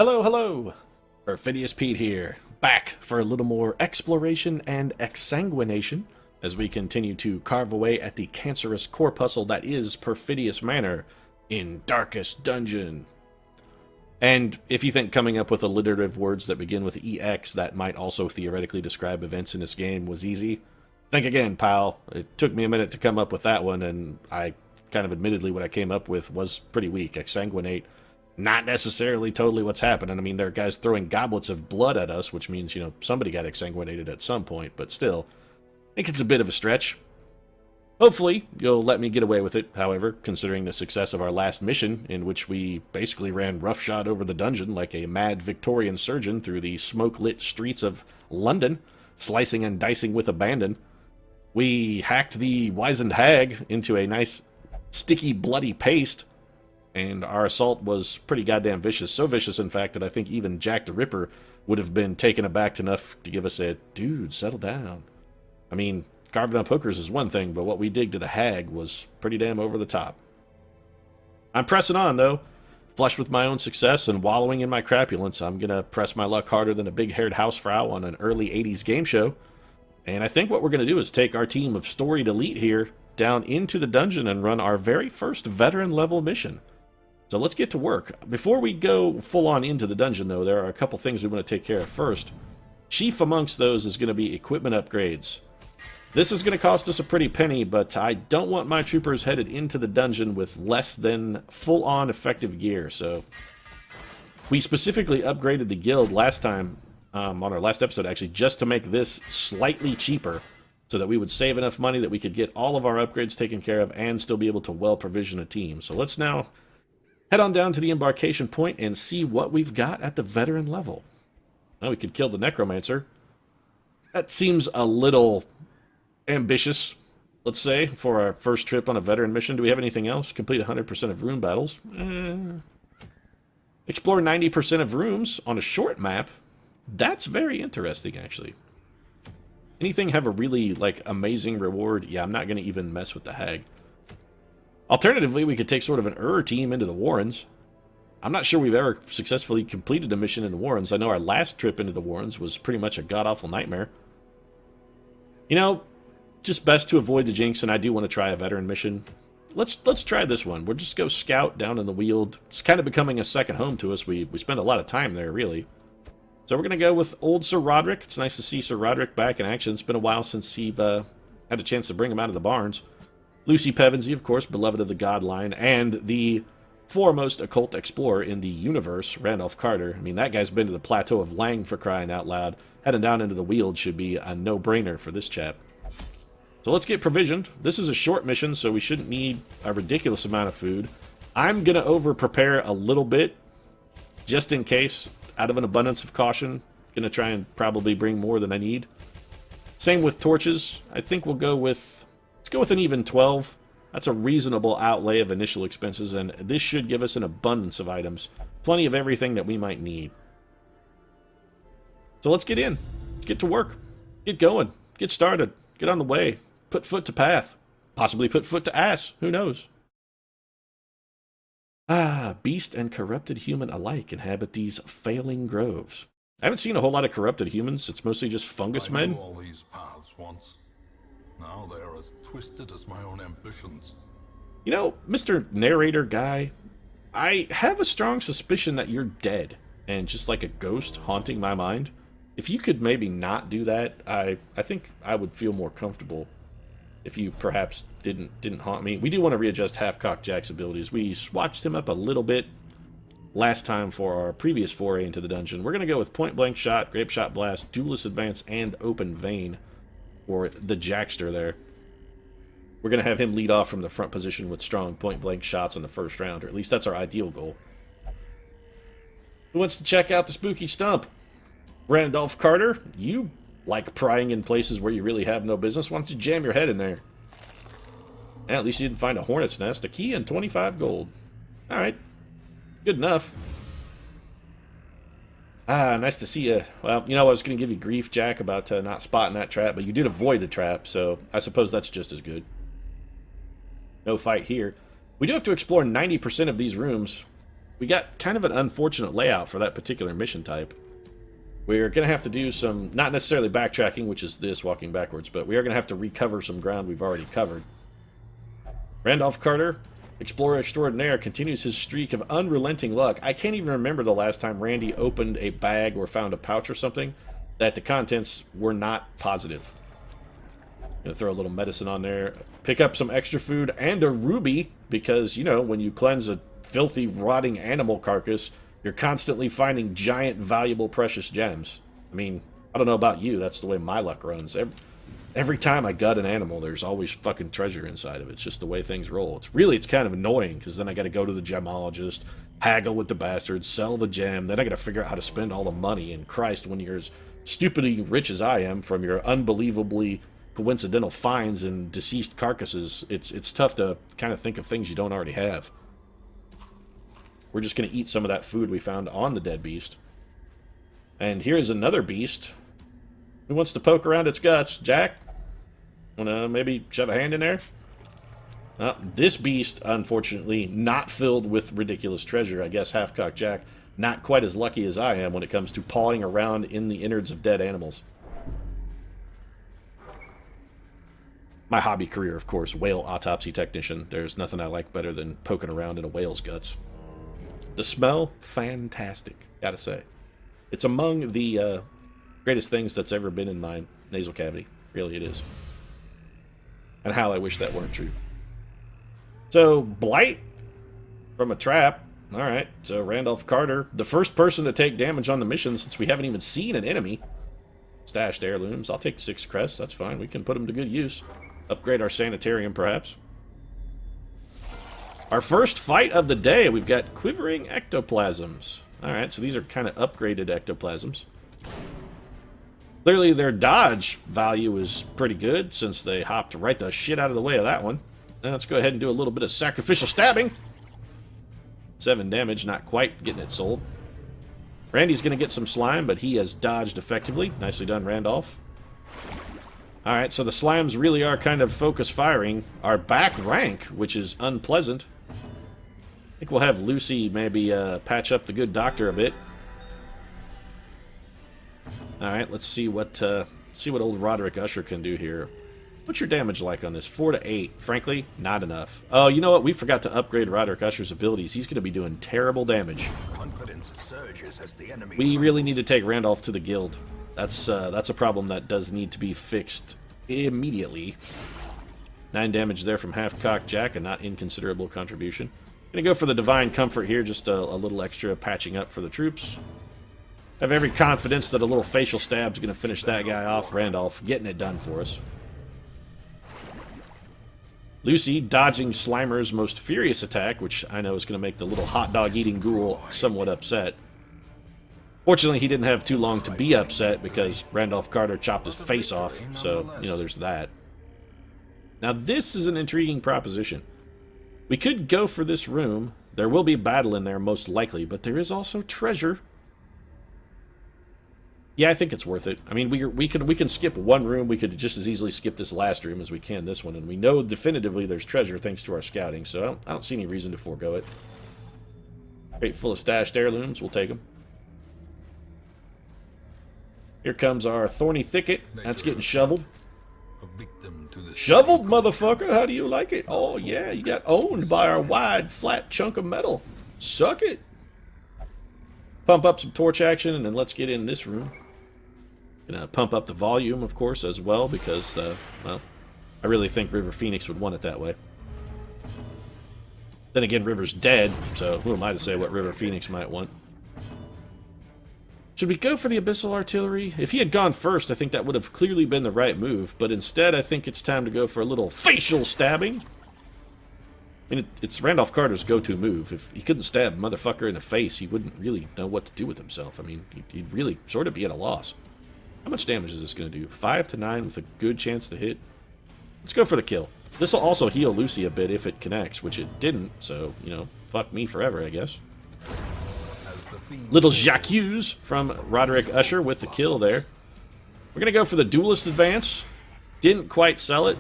Hello, hello! Perfidious Pete here, back for a little more exploration and exsanguination as we continue to carve away at the cancerous corpuscle that is Perfidious Manor in Darkest Dungeon. And if you think coming up with alliterative words that begin with EX that might also theoretically describe events in this game was easy, think again, pal. It took me a minute to come up with that one, and I kind of admittedly what I came up with was pretty weak. Exsanguinate. Not necessarily totally what's happening. I mean, there are guys throwing goblets of blood at us, which means, somebody got exsanguinated at some point, but still, I think it's a bit of a stretch. Hopefully, you'll let me get away with it, however, considering the success of our last mission, in which we basically ran roughshod over the dungeon like a mad Victorian surgeon through the smoke-lit streets of London, slicing and dicing with abandon. We hacked the wizened hag into a nice, sticky, bloody paste, and our assault was pretty goddamn vicious. So vicious, in fact, that I think even Jack the Ripper would have been taken aback enough to give us a, dude, settle down. I mean, carving up hookers is one thing, but what we did to the hag was pretty damn over the top. I'm pressing on, though. Flushed with my own success and wallowing in my crapulence, I'm gonna press my luck harder than a big-haired housefrau on an early 80s game show. And I think what we're gonna do is take our team of storied elite here down into the dungeon and run our very first veteran-level mission. So let's get to work. Before we go full-on into the dungeon, though, there are a couple things we want to take care of first. Chief amongst those is going to be equipment upgrades. This is going to cost us a pretty penny, but I don't want my troopers headed into the dungeon with less than full-on effective gear, so we specifically upgraded the guild last time, on our last episode, actually, just to make this slightly cheaper, so that we would save enough money that we could get all of our upgrades taken care of and still be able to well-provision a team. So let's now head on down to the embarkation point and see what we've got at the veteran level. Now we could kill the necromancer. That seems a little ambitious, let's say, for our first trip on a veteran mission. Do we have anything else? Complete 100% of room battles. Explore 90% of rooms on a short map. That's very interesting, actually. Anything have a really, amazing reward? Yeah, I'm not going to even mess with the hag. Alternatively, we could take sort of an team into the Warrens. I'm not sure we've ever successfully completed a mission in the Warrens. I know our last trip into the Warrens was pretty much a god-awful nightmare. Just best to avoid the jinx, and I do want to try a veteran mission. Let's try this one. We'll just go scout down in the Weald. It's kind of becoming a second home to us. We spend a lot of time there, really. So we're going to go with old Sir Roderick. It's nice to see Sir Roderick back in action. It's been a while since he've had a chance to bring him out of the barns. Lucy Pevensey, of course, beloved of the God line, and the foremost occult explorer in the universe, Randolph Carter. I mean, that guy's been to the Plateau of Lang, for crying out loud. Heading down into the Weald should be a no-brainer for this chap. So let's get provisioned. This is a short mission, so we shouldn't need a ridiculous amount of food. I'm going to over-prepare a little bit, just in case, out of an abundance of caution. Going to try and probably bring more than I need. Same with torches. I think we'll go with... Let's go with an even 12. That's a reasonable outlay of initial expenses, and this should give us an abundance of items. Plenty of everything that we might need. So let's get in. Let's get to work. Get going. Get started. Get on the way. Put foot to path. Possibly put foot to ass. Who knows? Beast and corrupted human alike inhabit these failing groves. I haven't seen a whole lot of corrupted humans. It's mostly just fungus men. I knew all these paths once. Now they are as twisted as my own ambitions. Mr. Narrator guy, I have a strong suspicion that you're dead, and just like a ghost haunting my mind. If you could maybe not do that, I think I would feel more comfortable if you perhaps didn't haunt me. We do want to readjust Halfcock Jack's abilities. We swatched him up a little bit last time for our previous foray into the dungeon. We're going to go with Point Blank Shot, Grape Shot Blast, Duelist Advance, and Open Vein. Or the Jackster there. We're going to have him lead off from the front position with strong point-blank shots in the first round, or at least that's our ideal goal. Who wants to check out the spooky stump? Randolph Carter, you like prying in places where you really have no business. Why don't you jam your head in there? Yeah, at least you didn't find a hornet's nest, a key, and 25 gold. Alright. Good enough. Nice to see you. Well, I was going to give you grief, Jack, about not spotting that trap, but you did avoid the trap, so I suppose that's just as good. No fight here. We do have to explore 90% of these rooms. we got kind of an unfortunate layout for that particular mission type. We're going to have to do some, not necessarily backtracking, which is this, walking backwards, but we are going to have to recover some ground we've already covered. Randolph Carter, Explorer Extraordinaire, continues his streak of unrelenting luck. I can't even remember the last time Randy opened a bag or found a pouch or something that the contents were not positive. Gonna throw a little medicine on there, pick up some extra food and a ruby, because, you know, when you cleanse a filthy, rotting animal carcass, you're constantly finding giant, valuable, precious gems. I mean, I don't know about you, that's the way my luck runs. Every time I gut an animal, there's always fucking treasure inside of it. It's just the way things roll. It's kind of annoying, because then I gotta go to the gemologist, haggle with the bastards, sell the gem, then I gotta figure out how to spend all the money, and Christ, when you're as stupidly rich as I am from your unbelievably coincidental finds and deceased carcasses, it's tough to kind of think of things you don't already have. We're just going to eat some of that food we found on the dead beast. And here's another beast. Who wants to poke around its guts? Jack? Wanna maybe shove a hand in there? This beast, unfortunately, not filled with ridiculous treasure. I guess Halfcock Jack not quite as lucky as I am when it comes to pawing around in the innards of dead animals. My hobby career, of course, whale autopsy technician. There's nothing I like better than poking around in a whale's guts. The smell, fantastic, gotta say. It's among the greatest things that's ever been in my nasal cavity. Really, it is. And how I wish that weren't true. So, blight from a trap. Alright, so Randolph Carter, the first person to take damage on the mission since we haven't even seen an enemy. Stashed heirlooms. I'll take 6 crests, that's fine. We can put them to good use. Upgrade our sanitarium, perhaps. Our first fight of the day, we've got quivering ectoplasms. Alright, so these are kind of upgraded ectoplasms. Clearly their dodge value is pretty good, since they hopped right the shit out of the way of that one. Now let's go ahead and do a little bit of sacrificial stabbing. 7 damage, not quite getting it sold. Randy's going to get some slime, but he has dodged effectively. Nicely done, Randolph. Alright, so the slimes really are kind of focus firing our back rank, which is unpleasant. I think we'll have Lucy maybe patch up the good doctor a bit. Alright, let's see what old Roderick Usher can do here. What's your damage like on this? 4 to 8. Frankly, not enough. Oh, you know what? We forgot to upgrade Roderick Usher's abilities. He's going to be doing terrible damage. Confidence surges as the enemy We really need to take Randolph to the guild. That's a problem that does need to be fixed immediately. 9 damage there from Halfcock Jack, a not inconsiderable contribution. Gonna go for the Divine Comfort here, just a little extra patching up for the troops. Have every confidence that a little facial stab's gonna finish that guy off. Randolph getting it done for us. Lucy dodging Slimer's most furious attack, which I know is gonna make the little hot dog eating ghoul somewhat upset. Fortunately, he didn't have too long to be upset because Randolph Carter chopped his face off, so, you know, there's that. Now, this is an intriguing proposition. We could go for this room. There will be battle in there, most likely, but there is also treasure. Yeah, I think it's worth it. I mean, we can skip one room. We could just as easily skip this last room as we can this one, and we know definitively there's treasure thanks to our scouting, so I don't see any reason to forego it. Crate full of stashed heirlooms. We'll take them. Here comes our thorny thicket. That's getting shoveled. Shoveled, motherfucker! How do you like it? Oh, yeah, you got owned by our wide, flat chunk of metal. Suck it! Pump up some torch action, and then let's get in this room. Gonna pump up the volume, of course, as well, because, well, I really think River Phoenix would want it that way. Then again, River's dead, so who am I to say what River Phoenix might want? Should we go for the Abyssal Artillery? If he had gone first, I think that would have clearly been the right move, but instead I think it's time to go for a little facial stabbing. I mean, it's Randolph Carter's go-to move. If he couldn't stab a motherfucker in the face, he wouldn't really know what to do with himself. I mean, he'd really sort of be at a loss. How much damage is this going to do? 5 to 9 with a good chance to hit. Let's go for the kill. This will also heal Lucy a bit if it connects, which it didn't, so, you know, fuck me forever, I guess. Little Jacques from Roderick Usher with the kill there. We're going to go for the Duelist Advance. Didn't quite sell it.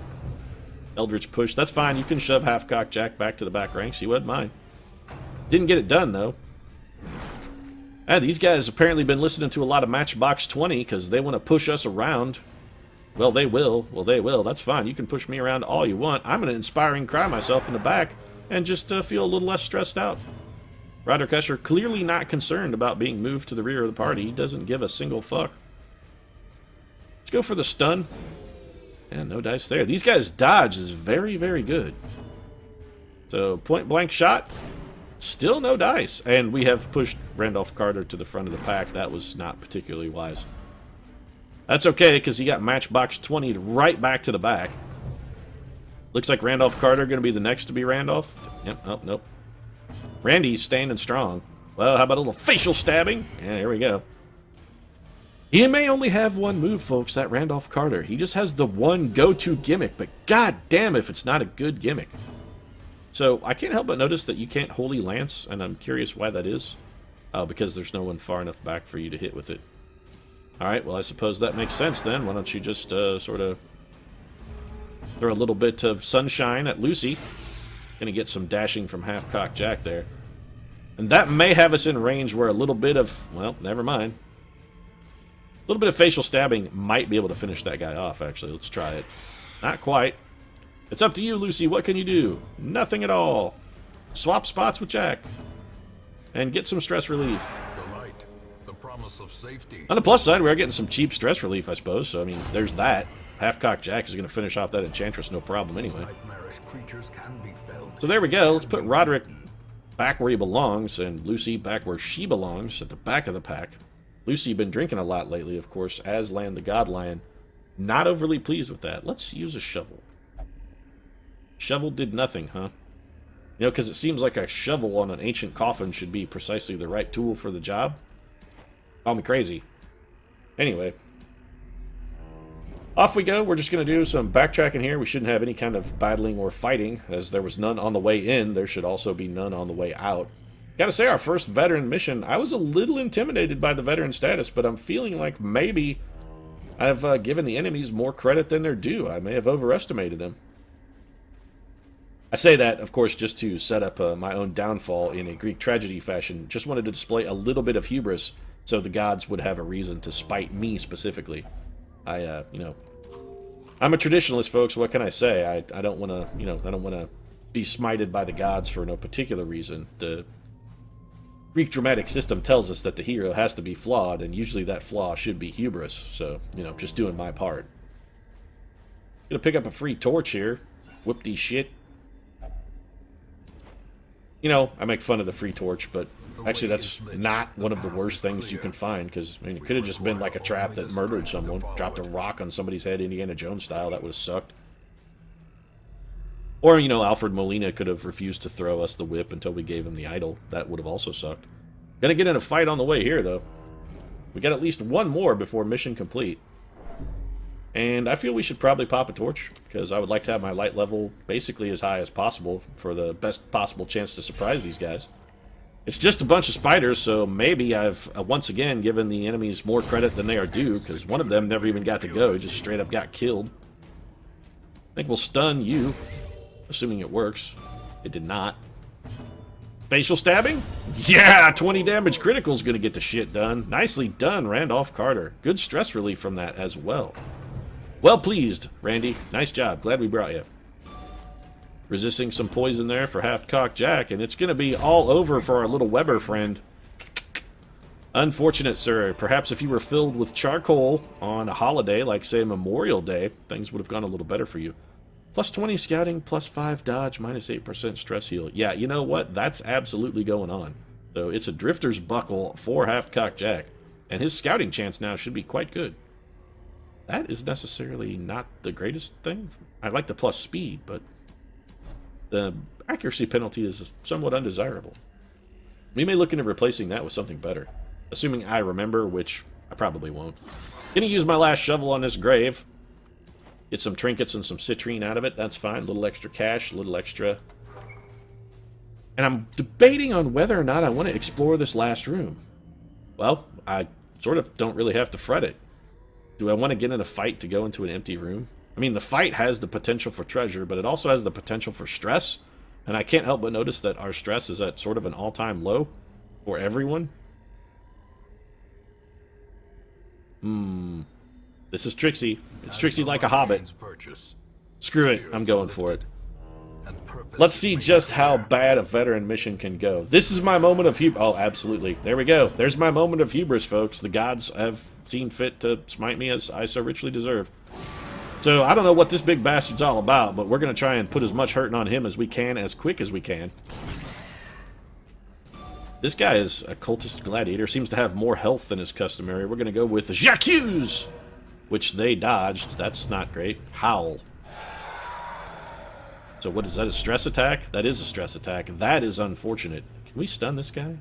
Eldritch Push. That's fine. You can shove Halfcock Jack back to the back ranks. He wouldn't mind. Didn't get it done, though. These guys apparently been listening to a lot of Matchbox 20 because they want to push us around. Well, they will. Well, they will. That's fine. You can push me around all you want. I'm going to inspiring cry myself in the back and just feel a little less stressed out. Roderick Usher clearly not concerned about being moved to the rear of the party. He doesn't give a single fuck. Let's go for the stun. And no dice there. These guys' dodge is very, very good. So, point blank shot. Still no dice. And we have pushed Randolph Carter to the front of the pack. That was not particularly wise. That's okay, because he got Matchbox 20 right back to the back. Looks like Randolph Carter going to be the next to be Randolph. Yep, oh, nope. Randy's standing strong. Well, how about a little facial stabbing? Yeah, here we go. He may only have one move, folks, that Randolph Carter. He just has the one go-to gimmick, but god damn if it's not a good gimmick. So, I can't help but notice that you can't Holy Lance, and I'm curious why that is. Oh, because there's no one far enough back for you to hit with it. Alright, well, I suppose that makes sense then. Why don't you just sort of throw a little bit of sunshine at Lucy. Gonna get some dashing from Half-Cock Jack there. And that may have us in range where a little bit of... well, never mind. A little bit of facial stabbing might be able to finish that guy off, actually. Let's try it. Not quite. It's up to you, Lucy. What can you do? Nothing at all. Swap spots with Jack. And get some stress relief. The light, the promise of safety. On the plus side, we are getting some cheap stress relief, I suppose. So, I mean, there's that. Half-Cock Jack is going to finish off that Enchantress no problem anyway. Nightmarish creatures can be felled. So there we go. Let's put Roderick back where he belongs and Lucy back where she belongs, at the back of the pack. Lucy been drinking a lot lately, of course, as Land the God Lion. Not overly pleased with that. Let's use a shovel. Shovel did nothing, huh? You know, because it seems like a shovel on an ancient coffin should be precisely the right tool for the job. Call me crazy. Anyway. Off we go. We're just going to do some backtracking here. We shouldn't have any kind of battling or fighting, as there was none on the way in. There should also be none on the way out. Gotta say, our first veteran mission, I was a little intimidated by the veteran status, but I'm feeling like maybe I've given the enemies more credit than they're due. I may have overestimated them. I say that, of course, just to set up my own downfall in a Greek tragedy fashion. Just wanted to display a little bit of hubris so the gods would have a reason to spite me specifically. You know, I'm a traditionalist, folks. What can I say? I don't want to, you know, I don't want to be smited by the gods for no particular reason. The Greek dramatic system tells us that the hero has to be flawed, and usually that flaw should be hubris. So, you know, just doing my part. Gonna pick up a free torch here. Whoop-de shit. You know, I make fun of the free torch, but actually that's not one of the worst things you can find, because, I mean, it could have just been like a trap that murdered someone, dropped a rock on somebody's head, Indiana Jones style. That would have sucked. Or, you know, Alfred Molina could have refused to throw us the whip until we gave him the idol. That would have also sucked. Gonna get in a fight on the way here, though. We got at least one more before mission complete. And I feel we should probably pop a torch, because I would like to have my light level basically as high as possible for the best possible chance to surprise these guys. It's just a bunch of spiders, so maybe I've once again given the enemies more credit than they are due, because one of them never even got to go, he just straight up got killed. I think we'll stun you, assuming it works. It did not. Facial stabbing? Yeah, 20 damage critical's gonna get the shit done. Nicely done, Randolph Carter. Good stress relief from that as well. Well pleased, Randy. Nice job. Glad we brought you. Resisting some poison there for Half-Cock Jack, and it's gonna be all over for our little Weber friend. Unfortunate, sir. Perhaps if you were filled with charcoal on a holiday, like, say, Memorial Day, things would have gone a little better for you. Plus 20 scouting, plus 5 dodge, minus 8% stress heal. Yeah, you know what? That's absolutely going on. So it's a Drifter's Buckle for Half-Cock Jack, and his scouting chance now should be quite good. That is necessarily not the greatest thing. I like the plus speed, but the accuracy penalty is somewhat undesirable. We may look into replacing that with something better. Assuming I remember, which I probably won't. Gonna use my last shovel on this grave. Get some trinkets and some citrine out of it. That's fine. A little extra cash, a little extra. And I'm debating on whether or not I want to explore this last room. Well, I sort of don't really have to fret it. Do I want to get in a fight to go into an empty room? I mean, the fight has the potential for treasure, but it also has the potential for stress. And I can't help but notice that our stress is at sort of an all-time low for everyone. This is Trixie. It's Trixie like a hobbit. Screw it. I'm going for it. Let's see just how bad a veteran mission can go. This is my moment of hubris. Oh, absolutely. There we go. There's my moment of hubris, folks. The gods have seen fit to smite me as I so richly deserve. So, I don't know what this big bastard's all about, but we're going to try and put as much hurting on him as we can, as quick as we can. This guy is a cultist gladiator. Seems to have more health than is customary. We're going to go with J'accuse, which they dodged. That's not great. Howl. So what is that, a stress attack? That is a stress attack. That is unfortunate. Can we stun this guy?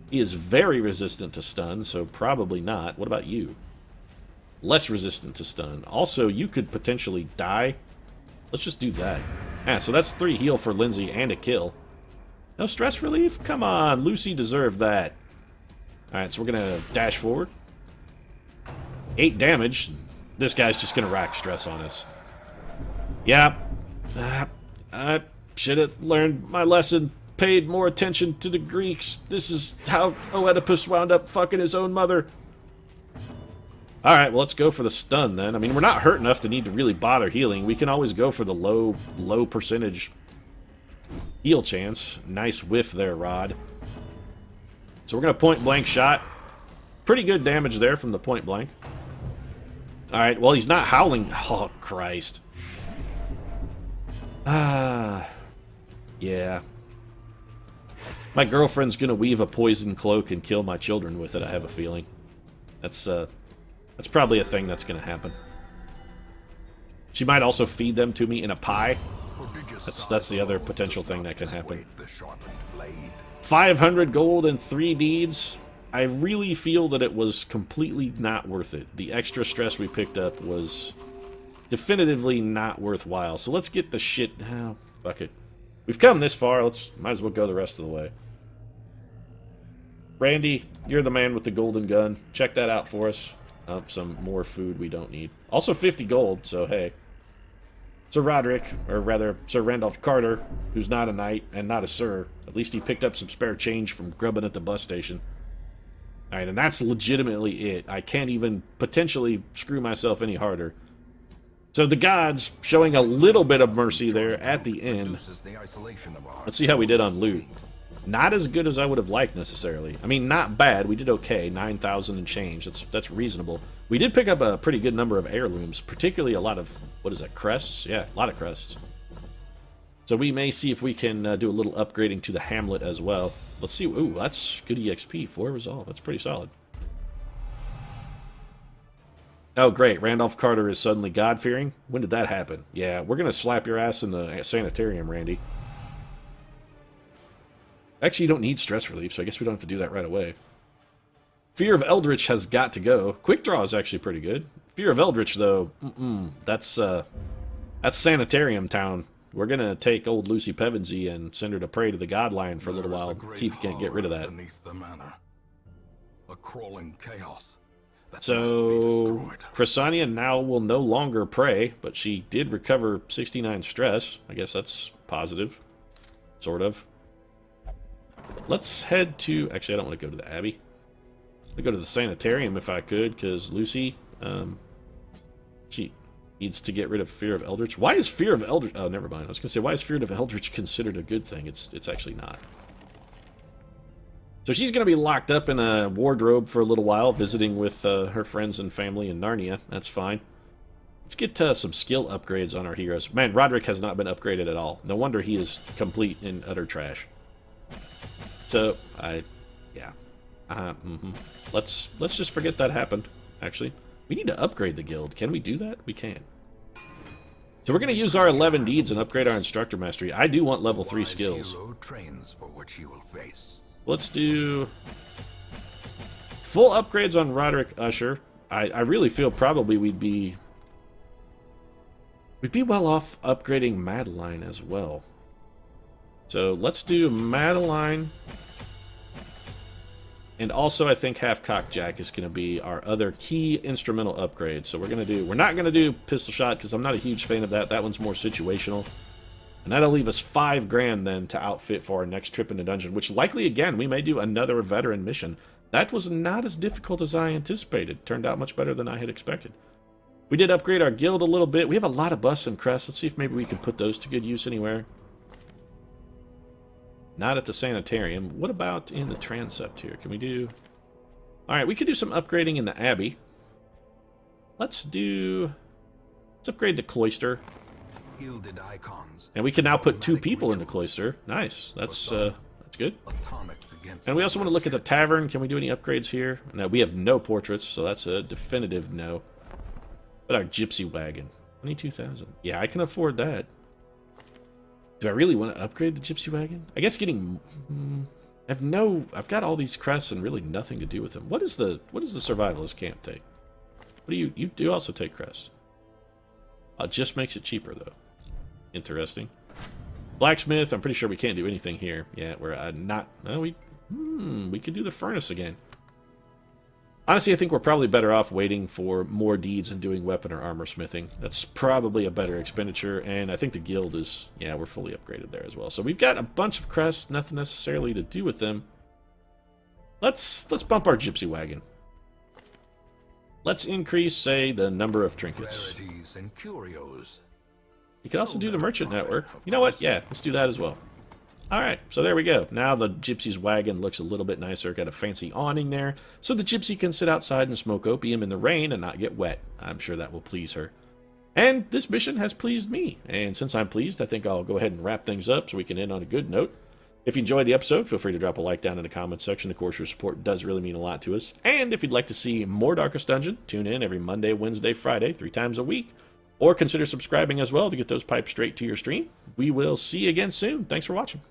He is very resistant to stun, so probably not. What about you? Less resistant to stun. Also, you could potentially die. Let's just do that. Ah, so that's 3 heal for Lindsay and a kill. No stress relief? Come on, Lucy deserved that. Alright, so we're going to dash forward. 8 damage. This guy's just going to rack stress on us. Yeah. I should have learned my lesson, paid more attention to the Greeks. This is how Oedipus wound up fucking his own mother. Alright, well, let's go for the stun then. I mean, we're not hurt enough to need to really bother healing. We can always go for the low percentage heal chance. Nice whiff there, Rod. So we're going to point blank shot. Pretty good damage there from the point blank. Alright, well, he's not howling. Oh, Christ. Yeah. My girlfriend's gonna weave a poison cloak and kill my children with it, I have a feeling. That's probably a thing that's gonna happen. She might also feed them to me in a pie. That's the other potential thing that can happen. 500 gold and 3 deeds. I really feel that it was completely not worth it. The extra stress we picked up was definitively not worthwhile. So let's get the shit. Oh, fuck it. We've come this far. Might as well go the rest of the way. Randy, you're the man with the golden gun. Check that out for us. Some more food we don't need. Also 50 gold, so hey. Sir Roderick, or rather Sir Randolph Carter, who's not a knight and not a sir. At least he picked up some spare change from grubbing at the bus station. Alright, and that's legitimately it. I can't even potentially screw myself any harder. So the gods showing a little bit of mercy there at the end. Let's see how we did on loot. Not as good as I would have liked necessarily. I mean, not bad. We did okay. 9,000 and change. That's reasonable. We did pick up a pretty good number of heirlooms, particularly a lot of, what is that, crests? Yeah, a lot of crests. So we may see if we can do a little upgrading to the hamlet as well. Let's see. Ooh, that's good EXP. 4 resolve. That's pretty solid. Oh, great. Randolph Carter is suddenly God-fearing? When did that happen? Yeah, we're going to slap your ass in the sanitarium, Randy. Actually, you don't need stress relief, so I guess we don't have to do that right away. Fear of Eldritch has got to go. Quick Draw is actually pretty good. Fear of Eldritch, though, that's Sanitarium Town. We're going to take old Lucy Pevensey and send her to pray to the God Lion for a little while. See if we can't get rid of that. The manor. A crawling chaos. So, Chrysania now will no longer pray, but she did recover 69 stress. I guess that's positive. Sort of. Let's head to... Actually, I don't want to go to the Abbey. I'd go to the Sanitarium if I could, because Lucy, she needs to get rid of Fear of Eldritch. Why is Fear of Eldritch... Oh, never mind. I was going to say, why is Fear of Eldritch considered a good thing? It's actually not. So she's going to be locked up in a wardrobe for a little while, visiting with her friends and family in Narnia. That's fine. Let's get some skill upgrades on our heroes. Man, Roderick has not been upgraded at all. No wonder he is complete and utter trash. So, yeah. Let's just forget that happened, actually. We need to upgrade the guild. Can we do that? We can. So we're going to use our 11 deeds and upgrade our instructor mastery. I do want level 3 skills. Let's do full upgrades on Roderick Usher. I really feel probably we'd be well off upgrading Madeline as well. So let's do Madeline. And also I think Half-Cocked Jack is going to be our other key instrumental upgrade. So we're not going to do Pistol Shot because I'm not a huge fan of that. That one's more situational. And that'll leave us 5 grand then to outfit for our next trip in the dungeon, which likely, again, we may do another veteran mission. That was not as difficult as I anticipated. Turned out much better than I had expected. We did upgrade our guild a little bit. We have a lot of busts and crests. Let's see if maybe we can put those to good use anywhere. Not at the sanitarium. What about in the transept here? Can we do... Alright, we could do some upgrading in the abbey. Let's upgrade the cloister. Gilded icons. And we can now put 2 people in the cloister. Nice. That's good. And we also want to look at the tavern. Can we do any upgrades here? No, we have no portraits, so that's a definitive no. But our gypsy wagon. 22,000. Yeah, I can afford that. Do I really want to upgrade the gypsy wagon? I guess getting... I've got all these crests and really nothing to do with them. What does the survivalist camp take? What do you do also take crests? It just makes it cheaper though. Interesting. Blacksmith, I'm pretty sure we can't do anything here. Yeah, we're not... No, we could do the furnace again. Honestly, I think we're probably better off waiting for more deeds and doing weapon or armor smithing. That's probably a better expenditure, and I think the guild is... Yeah, we're fully upgraded there as well. So we've got a bunch of crests, nothing necessarily to do with them. Let's bump our gypsy wagon. Let's increase, say, the number of trinkets. Rarities and curios. You can also do the merchant network. You know what? Yeah, let's do that as well. Alright, so there we go. Now the gypsy's wagon looks a little bit nicer. Got a fancy awning there, so the gypsy can sit outside and smoke opium in the rain and not get wet. I'm sure that will please her. And this mission has pleased me. And since I'm pleased, I think I'll go ahead and wrap things up so we can end on a good note. If you enjoyed the episode, feel free to drop a like down in the comments section. Of course, your support does really mean a lot to us. And if you'd like to see more Darkest Dungeon, tune in every Monday, Wednesday, Friday, 3 times a week. Or consider subscribing as well to get those piped straight to your stream. We will see you again soon. Thanks for watching.